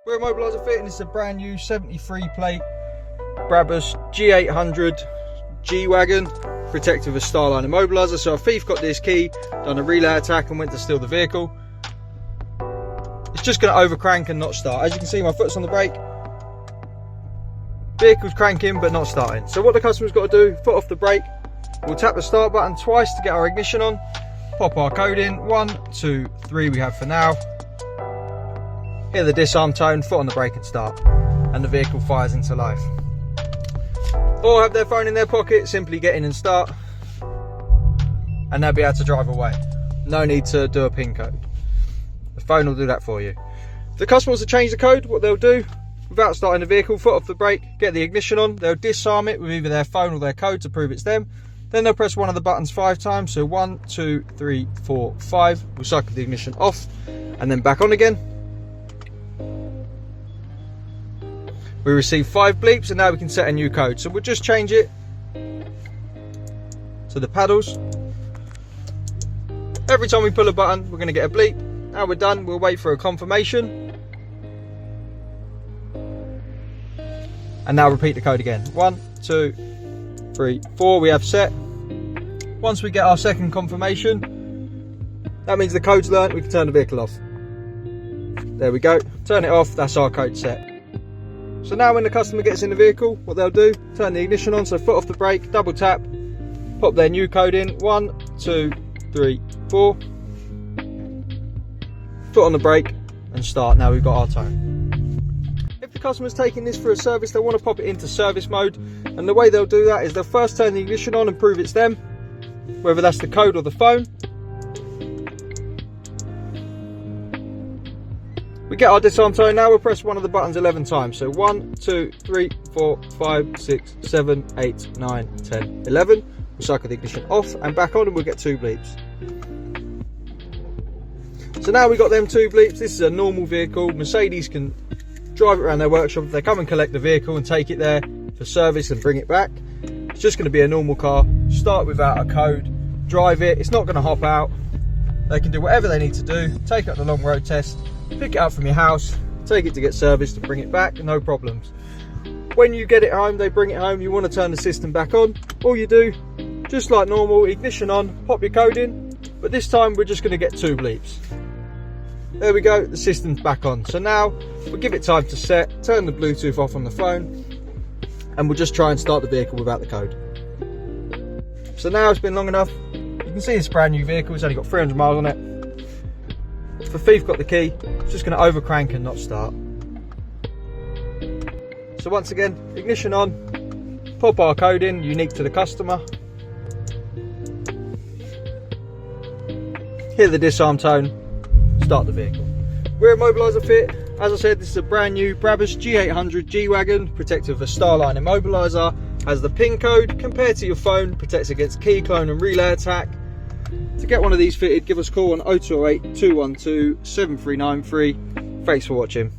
We're Immobiliser fitting. This is a brand new 73 plate Brabus G800 G-Wagon, protected with a Starline Immobiliser. So a thief got this key, done a relay attack and went to steal the vehicle. It's just going to over crank and not start. As you can see, my foot's on the brake. Vehicle's cranking but not starting. So what the customer's got to do, foot off the brake. We'll tap the start button twice to get our ignition on. Pop our code in, 1, 2, 3 we have for now. Hear the disarm tone, foot on the brake and start. And the vehicle fires into life. Or have their phone in their pocket, simply get in and start. And they'll be able to drive away. No need to do a PIN code. The phone will do that for you. If the customer wants to change the code, what they'll do, without starting the vehicle, foot off the brake, get the ignition on. They'll disarm it with either their phone or their code to prove it's them. Then they'll press one of the buttons 5 times. So 1, 2, 3, 4, 5. We'll cycle the ignition off and then back on again. We receive 5 bleeps and now we can set a new code. So we'll just change it to the paddles. Every time we pull a button, we're going to get a bleep. Now we're done, we'll wait for a confirmation. And now repeat the code again. 1, 2, 3, 4 we have set. Once we get our second confirmation, that means the code's learnt, we can turn the vehicle off. There we go, turn it off, that's our code set. So now when the customer gets in the vehicle, what they'll do, turn the ignition on, so foot off the brake, double tap, pop their new code in, 1, 2, 3, 4. Foot on the brake and start. Now we've got our tone. If the customer's taking this for a service, they want to pop it into service mode, and the way they'll do that is they'll first turn the ignition on and prove it's them, whether that's the code or the phone. We get our disarm tone. Now we'll press one of the buttons 11 times. So 1, 2, 3, 4, 5, 6, 7, 8, 9, 10, 11. We'll cycle the ignition off and back on and we'll get 2 bleeps. So now we've got them 2 bleeps. This is a normal vehicle. Mercedes can drive it around their workshop. If they come and collect the vehicle and take it there for service and bring it back, it's just going to be a normal car. Start without a code, drive it. It's not going to hop out. They can do whatever they need to do. Take it on the long road test. Pick it up from your house, take it to get serviced and bring it back, no problems. When you get it home, they bring it home, you want to turn the system back on, all you do, just like normal, ignition on, pop your code in, but this time we're just going to get 2 bleeps. There we go, the system's back on. So now we'll give it time to set, turn the Bluetooth off on the phone, and we'll just try and start the vehicle without the code. So now it's been long enough, you can see it's a brand new vehicle, it's only got 300 miles on it. If the thief got the key, it's just going to over crank and not start. So once again, ignition on, pop our code in, unique to the customer. Hear the disarm tone, start the vehicle. We're Immobiliser Fit. As I said, this is a brand new Brabus G800 G-Wagon, protected with a Starline Immobiliser. Has the PIN code, compared to your phone, protects against key clone and relay attack. To get one of these fitted, give us a call on 0208 212 7393. Thanks for watching.